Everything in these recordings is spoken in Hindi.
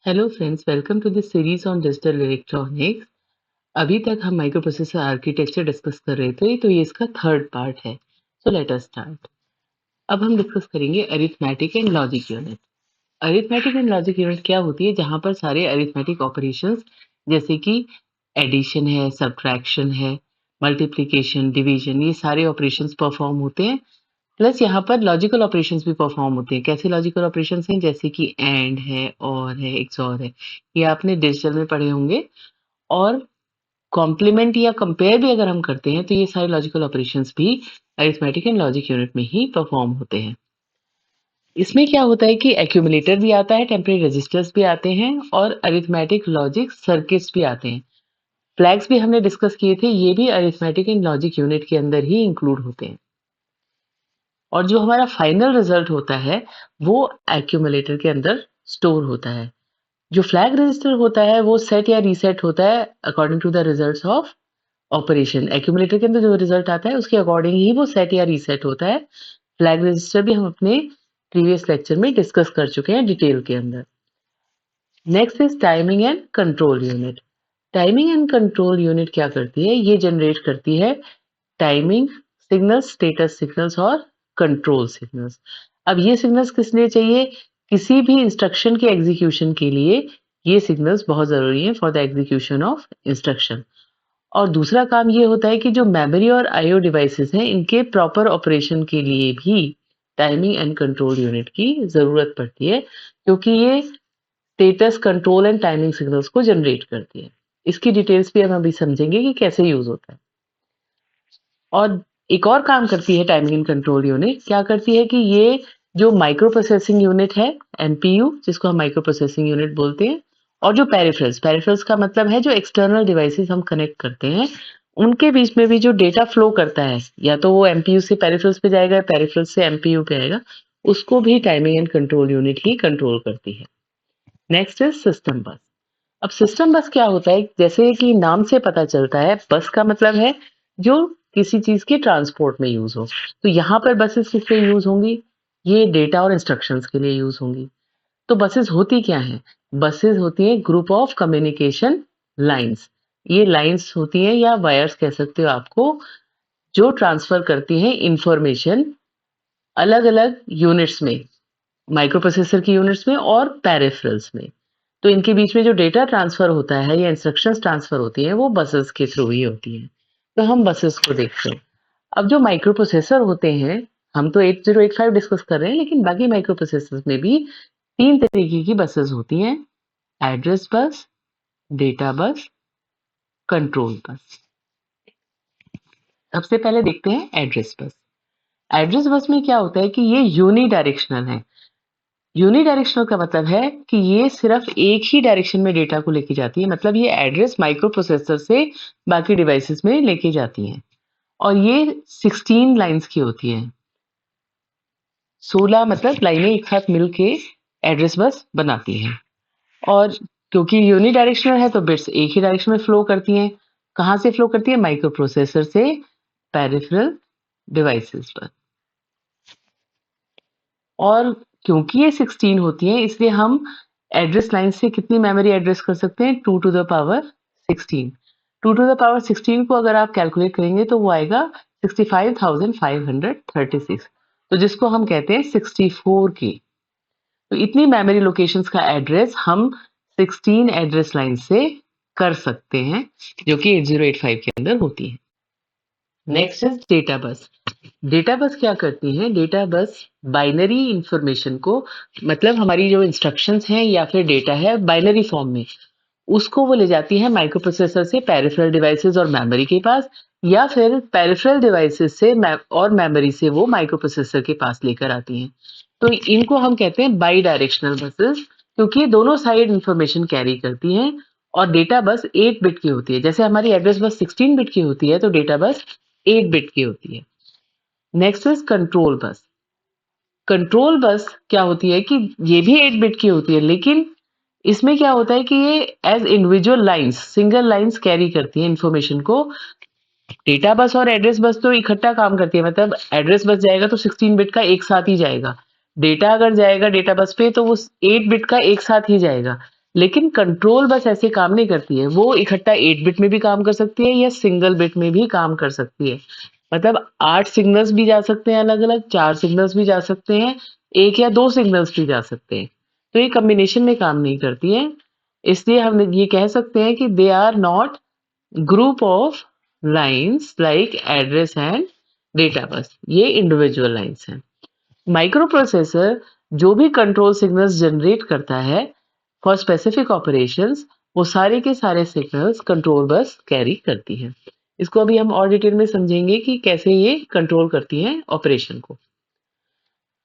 Hello friends, welcome to this series on digital electronics. अभी तक हम माइक्रो प्रोसेसर आर्किटेक्चर डिस्कस कर रहे थे, तो ये इसका थर्ड पार्ट है। So let us start. अब हम डिस्कस करेंगे arithmetic and logic unit. Arithmetic and logic unit क्या होती है? जहाँ पर सारे अरिथमेटिक ऑपरेशंस जैसे कि एडिशन है, सब्ट्रैक्शन है, मल्टीप्लिकेशन, डिवीजन, ये सारे ऑपरेशंस परफॉर्म होते हैं। प्लस यहाँ पर लॉजिकल ऑपरेशंस भी परफॉर्म होते हैं। कैसे लॉजिकल ऑपरेशंस हैं? जैसे कि एंड है, और है, एक्सऑर है। ये आपने डिजिटल में पढ़े होंगे। और कॉम्प्लीमेंट या कंपेयर भी अगर हम करते हैं तो ये सारे लॉजिकल ऑपरेशंस भी अरिथमेटिक एंड लॉजिक यूनिट में ही परफॉर्म होते हैं। इसमें क्या होता है कि एक्यूमुलेटर भी आता है, टेम्परेरी रजिस्टर्स भी आते हैं, और अरिथमेटिक लॉजिक सर्किट्स भी आते हैं। फ्लैग्स भी हमने डिस्कस किए थे, ये भी अरिथमेटिक एंड लॉजिक यूनिट के अंदर ही इंक्लूड होते हैं। और जो हमारा फाइनल रिजल्ट होता है वो एक्यूमुलेटर के अंदर स्टोर होता है। जो फ्लैग रजिस्टर होता है वो सेट या रीसेट होता है according to the results of operation. Accumulator के अंदर जो रिजल्ट आता है उसके अकॉर्डिंग ही वो सेट या रीसेट होता है। फ्लैग रजिस्टर भी हम अपने प्रीवियस लेक्चर में डिस्कस कर चुके हैं डिटेल के अंदर। Next is timing and control unit. Timing and control unit क्या करती है? ये जनरेट करती है टाइमिंग सिग्नल्स, स्टेटस सिग्नल्स और कंट्रोल सिग्नल्स। अब ये सिग्नल्स किस लिए चाहिए? किसी भी इंस्ट्रक्शन के एग्जीक्यूशन के लिए ये सिग्नल्स बहुत ज़रूरी हैं for the execution of instruction. और दूसरा काम ये होता है कि जो मेमोरी और आईओ डिवाइसेस हैं, इनके प्रॉपर ऑपरेशन के लिए भी टाइमिंग एंड कंट्रोल यूनिट की ज़रूरत पड़ती है, क्योंकि ये status, control and timing signals को जनरेट करती है। इसकी डिटेल्स भी हम अभी समझेंगे कि कैसे यूज़ होता है। और एक और काम करती है टाइमिंग एंड कंट्रोल यूनिट। क्या करती है कि ये जो माइक्रो प्रोसेसिंग यूनिट है, एमपीयू, जिसको हम माइक्रो प्रोसेसिंग यूनिट बोलते हैं, और जो पेरिफेरल्स, पेरिफेरल्स का मतलब है जो एक्सटर्नल डिवाइसेस हम कनेक्ट करते हैं, उनके बीच में भी जो डेटा फ्लो करता है, या तो वो एमपीयू से पेरिफेरल्स पे जाएगा, पेरिफेरल्स से एमपीयू पे आएगा, उसको भी timing and control unit he control करती है। नेक्स्ट इज सिस्टम बस। अब सिस्टम बस क्या होता है? जैसे कि नाम से पता चलता है, बस का मतलब है जो किसी चीज के ट्रांसपोर्ट में यूज हो। तो यहाँ पर बसेस किस लिए यूज होंगी? ये डेटा और इंस्ट्रक्शंस के लिए यूज होंगी। तो बसेस होती क्या हैं? बसेस होती हैं ग्रुप ऑफ कम्युनिकेशन लाइंस। ये लाइंस होती हैं, या वायर्स कह सकते हो आपको, जो ट्रांसफर करती हैं इंफॉर्मेशन अलग अलग यूनिट्स में, माइक्रो प्रोसेसर की यूनिट्स में और पेरिफेरल्स में। तो इनके बीच में जो डेटा ट्रांसफर होता है या इंस्ट्रक्शंस ट्रांसफर होती हैं, वो बसेस के थ्रू ही होती हैं। तो हम बसेस को देखते हैं। अब जो माइक्रो प्रोसेसर होते हैं, हम तो 8085 डिस्कस कर रहे हैं, लेकिन बाकी माइक्रो प्रोसेसर्स में भी 3 तरीके की बसेस होती हैं: एड्रेस बस, डेटा बस, कंट्रोल बस। सबसे पहले देखते हैं एड्रेस बस। एड्रेस बस में क्या होता है कि ये यूनिडायरेक्शनल है। यूनिडायरेक्शनल का मतलब है कि ये सिर्फ एक ही डायरेक्शन में डेटा को लेके जाती है। मतलब ये एड्रेस माइक्रो प्रोसेसर से बाकी डिवाइसेस में लेके जाती हैं। और ये 16 लाइंस की होती है। 16 मतलब लाइनें एक साथ मिलके एड्रेस बस बनाती हैं। और क्योंकि यूनिडायरेक्शनल है तो बिट्स एक ही डायरेक्शन में फ्लो करती हैं। कहाँ से फ्लो करती है? माइक्रो प्रोसेसर से पेरिफेरल डिवाइसेस पर। और क्योंकि ये 16 होती हैं, इसलिए हम एड्रेस लाइन से कितनी मेमोरी एड्रेस कर सकते हैं? 2 to the power 16। 2 to the power 16 को अगर आप कैलकुलेट करेंगे तो वो आएगा 65,536, तो जिसको हम कहते हैं 64 की। तो इतनी मेमोरी लोकेशंस का एड्रेस हम 16 एड्रेस लाइन से कर सकते हैं, जो कि 8085 के अंदर होती है। Next is data bus. Data बस क्या करती है? डेटा बस बाइनरी इंफॉर्मेशन को, मतलब हमारी जो इंस्ट्रक्शंस हैं या फिर डेटा है बाइनरी फॉर्म में, उसको वो ले जाती है माइक्रो प्रोसेसर से पेरिफेरल डिवाइसेस और मेमोरी के पास, या फिर पेरिफेरल डिवाइसेस से और मेमोरी से वो माइक्रो प्रोसेसर के पास लेकर आती हैं। तो इनको हम कहते हैं बाई डायरेक्शनल बसेस, क्योंकि ये दोनों साइड इंफॉर्मेशन कैरी करती हैं। और डेटा बस 8 बिट की होती है। जैसे हमारी एड्रेस बस 16 बिट की होती है, तो डेटा बस 8 बिट की होती है। Next is control bus. Control bus क्या होती है कि ये भी 8 बिट की होती है, लेकिन इसमें क्या होता है कि ये as individual lines, single lines carry करती है इंफॉर्मेशन को। डेटा बस और एड्रेस बस तो इकट्ठा काम करती है, मतलब एड्रेस बस जाएगा तो 16 बिट का एक साथ ही जाएगा। डेटा अगर जाएगा डेटा बस पे तो वो 8 बिट का एक साथ ही जाएगा। लेकिन कंट्रोल बस ऐसे काम नहीं करती है, वो इकट्ठा 8 बिट में भी काम कर सकती है या सिंगल बिट में भी काम कर सकती है। मतलब 8 सिग्नल्स भी जा सकते हैं अलग-अलग, 4 सिग्नल्स भी जा सकते हैं, 1 या 2 सिग्नल्स भी जा सकते हैं। तो ये कॉम्बिनेशन में काम नहीं करती है। इसलिए हम ये कह सकते हैं कि they are not group of lines like address and data bus. ये इंडिविजुअल लाइन्स हैं। माइक्रोप्रोसेसर जो भी कंट्रोल सिग्नल्स जनरेट करता है फॉर स्पेसिफिक ऑपरेशंस, वो सारे के सारे सिग्नल्स कंट्रोल बस कैरी करती है। इसको अभी हम और डिटेल में समझेंगे कि कैसे ये कंट्रोल करती हैं ऑपरेशन को।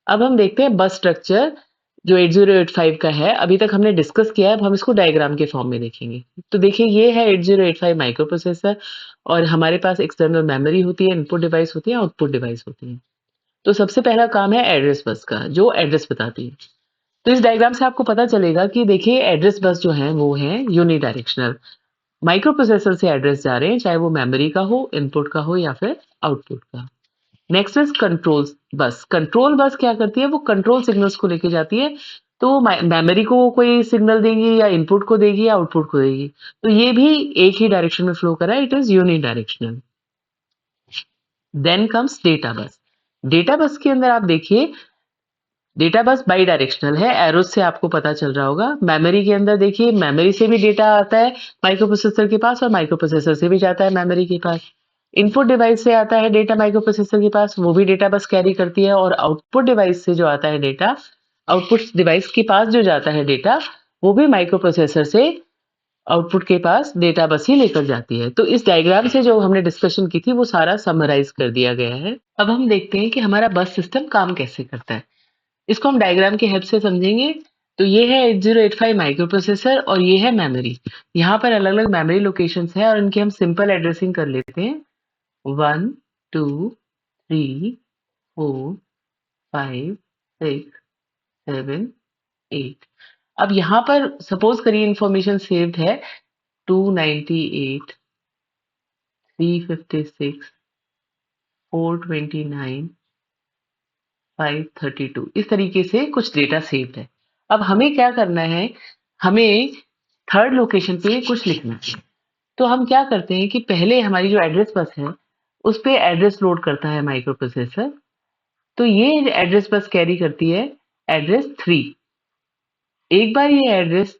अब हम देखते हैं बस स्ट्रक्चर जो 8085 का है। अभी तक हमने डिस्कस किया है, अब हम इसको डायग्राम के फॉर्म में देखेंगे। तो देखिए ये है 8085 माइक्रोप्रोसेसर और हमारे पास एक्सटर्नल मेमोरी होती है, इनपुट डिवाइस होती है, आउटपुट डिवाइस होती है। तो सबसे पहला काम है एड्रेस बस का, जो एड्रेस बताती है। तो इस डायग्राम से आपको पता चलेगा कि देखिए एड्रेस बस जो है वो है यूनिडायरेक्शनल। माइक्रो प्रोसेसर से एड्रेस जा रहे हैं, चाहे वो मेमोरी का हो, इनपुट का हो या फिर आउटपुट का। Next is control bus. Control bus क्या करती है, वो कंट्रोल सिग्नल्स को लेके जाती है। तो मेमोरी को कोई सिग्नल देगी या इनपुट को देगी या आउटपुट को देगी। तो ये भी एक ही डायरेक्शन में फ्लो कर रहा है, it is unidirectional. Then comes data bus. Data bus के अंदर आप देखिए डेटा बस बाई डायरेक्शनल है, एरोस से आपको पता चल रहा होगा। मेमोरी के अंदर देखिए मेमोरी से भी डेटा आता है माइक्रो प्रोसेसर के पास और माइक्रो प्रोसेसर से भी जाता है मेमोरी के पास। इनपुट डिवाइस से आता है डेटा माइक्रो प्रोसेसर के पास, वो भी डेटा बस कैरी करती है। और आउटपुट डिवाइस से जो आता है डेटा, आउटपुट डिवाइस के पास जो जाता है डेटा, वो भी माइक्रो प्रोसेसर से आउटपुट के पास डेटा बस ही लेकर जाती है। तो इस डायग्राम से जो हमने डिस्कशन की थी वो सारा समराइज कर दिया गया है। अब हम देखते हैं कि हमारा बस सिस्टम काम कैसे करता है। इसको हम डायग्राम की हेल्प से समझेंगे। तो ये है 8085 माइक्रो प्रोसेसर और ये है मेमोरी। यहाँ पर अलग-अलग मेमोरी लोकेशंस हैं और इनकी हम सिंपल एड्रेसिंग कर लेते हैं। 1, 2, 3, 4, 5, 6, 7, 8। अब यहाँ पर सपोज करिए इन्फॉर्मेशन सेव्ड है 298, 356, 429, 532 इस तरीके से कुछ डेटा सेव्ड है। अब हमें क्या करना है, हमें थर्ड लोकेशन पे कुछ लिखना है। तो हम क्या करते हैं कि पहले हमारी जो एड्रेस बस है, उस पे एड्रेस लोड करता है माइक्रो प्रोसेसर। तो ये एड्रेस बस कैरी करती है एड्रेस 3। एक बार ये एड्रेस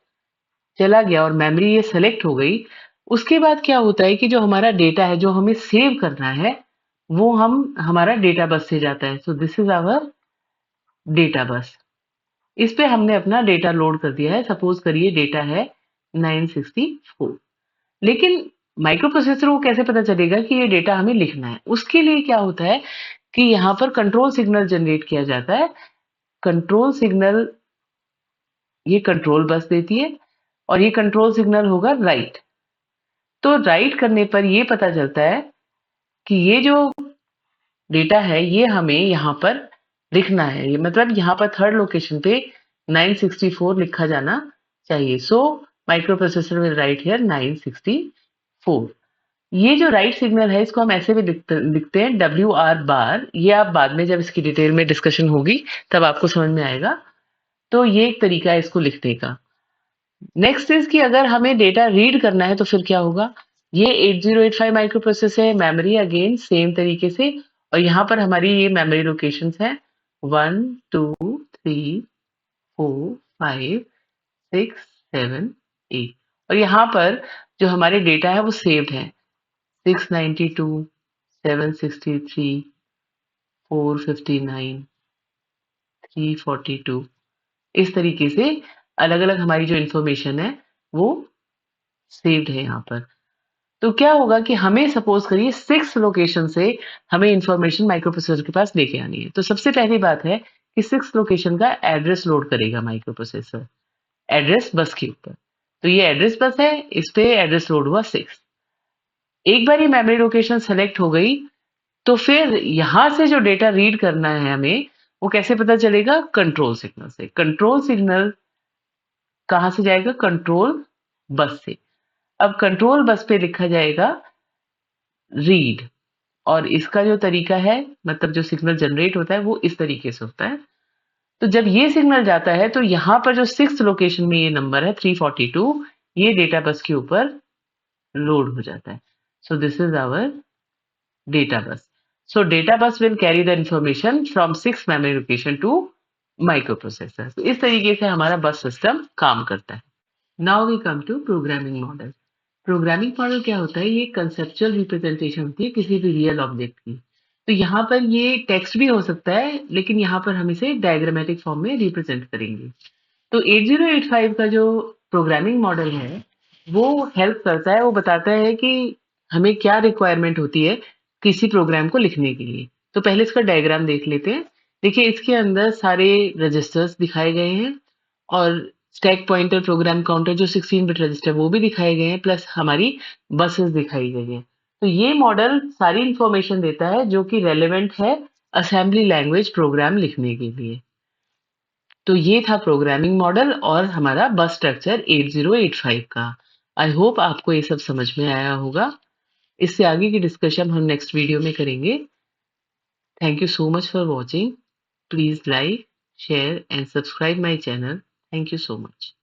चला गया और मेमोरी ये सेलेक्ट हो गई, उसके बाद क्या होता है कि जो हमारा डेटा है, जो हमें सेव करना है, वो हमारा डेटा बस से जाता है। So this is our data bus. इस पे हमने अपना डेटा लोड कर दिया है। सपोज करिए डेटा है 964। लेकिन माइक्रो प्रोसेसर को कैसे पता चलेगा कि ये डेटा हमें लिखना है? उसके लिए क्या होता है कि यहाँ पर कंट्रोल सिग्नल जनरेट किया जाता है। कंट्रोल सिग्नल ये कंट्रोल बस देती है और ये कंट्रोल सिग्नल होगा राइट। तो राइट करने पर ये पता चलता है कि ये जो डेटा है ये हमें यहाँ पर लिखना है। ये मतलब यहाँ पर थर्ड लोकेशन पे 964 लिखा जाना चाहिए। So micro processor will write here 964। ये जो राइट सिग्नल है इसको हम ऐसे भी लिखते हैं WR बार। ये आप बाद में जब इसकी डिटेल में डिस्कशन होगी तब आपको समझ में आएगा। तो ये एक तरीका है इसको लिखने का। नेक्स्ट इज कि अगर हमें डेटा रीड करना है तो फिर क्या होगा। ये 8085 माइक्रो प्रोसेसर है, मेमोरी अगेन सेम तरीके से। और यहाँ पर हमारी ये मेमोरी लोकेशंस हैं 1, 2, 3, 4, 5, 6, 7, 8। और यहाँ पर जो हमारे डेटा है वो सेव्ड है 692, 763, 459, 342। इस तरीके से अलग-अलग हमारी जो इंफॉर्मेशन है वो सेव्ड है यहाँ पर। तो क्या होगा कि हमें सपोज करिए 6 लोकेशन से हमें इंफॉर्मेशन माइक्रो प्रोसेसर के पास लेके आनी है। तो सबसे पहली बात है कि 6 लोकेशन का एड्रेस लोड करेगा माइक्रो प्रोसेसर एड्रेस बस के ऊपर। तो ये एड्रेस बस है, इस पे एड्रेस लोड हुआ 6। एक बार ये मेमोरी लोकेशन सेलेक्ट हो गई तो फिर यहाँ से जो डेटा रीड करना है हमें, वो कैसे पता चलेगा? कंट्रोल सिग्नल से। कंट्रोल सिग्नल कहाँ से जाएगा? कंट्रोल बस से। अब कंट्रोल बस पे लिखा जाएगा रीड। और इसका जो तरीका है, मतलब जो सिग्नल जनरेट होता है वो इस तरीके से होता है। तो जब ये सिग्नल जाता है तो यहाँ पर जो 6th लोकेशन में ये नंबर है 342, ये डेटा बस के ऊपर लोड हो जाता है। So this is our data bus. So data bus will carry the information from 6 memory location to microprocessor। तो इस तरीके से हमारा बस सिस्टम काम करता है। Now we come to programming model। Programming model क्या होता है? ये कंसेप्चुअल रिप्रेजेंटेशन होती है किसी भी रियल ऑब्जेक्ट की। तो यहाँ पर ये टेक्स्ट भी हो सकता है, लेकिन यहाँ पर हम इसे डायग्रामेटिक फॉर्म में रिप्रेजेंट करेंगे। तो 8085 का जो प्रोग्रामिंग मॉडल है, वो हेल्प करता है, वो बताता है कि हमें क्या रिक्वायरमेंट होती है किसी प्रोग्राम को लिखने के लिए। तो पहले इसका डायग्राम देख लेते हैं। देखिए इसके अंदर सारे रजिस्टर्स दिखाए गए हैं और स्टैक पॉइंटर, प्रोग्राम काउंटर जो 16 बिट रजिस्टर वो भी दिखाए गए हैं, प्लस हमारी बसेस दिखाई गई हैं। तो ये मॉडल सारी इंफॉर्मेशन देता है जो कि रेलेवेंट है असेंबली लैंग्वेज प्रोग्राम लिखने के लिए। तो ये था प्रोग्रामिंग मॉडल और हमारा बस स्ट्रक्चर 8085 का। आई होप आपको ये सब समझ में आया होगा। इससे आगे की डिस्कशन हम नेक्स्ट वीडियो में करेंगे। Thank you so much for watching. Please like, share and subscribe my channel. Thank you so much.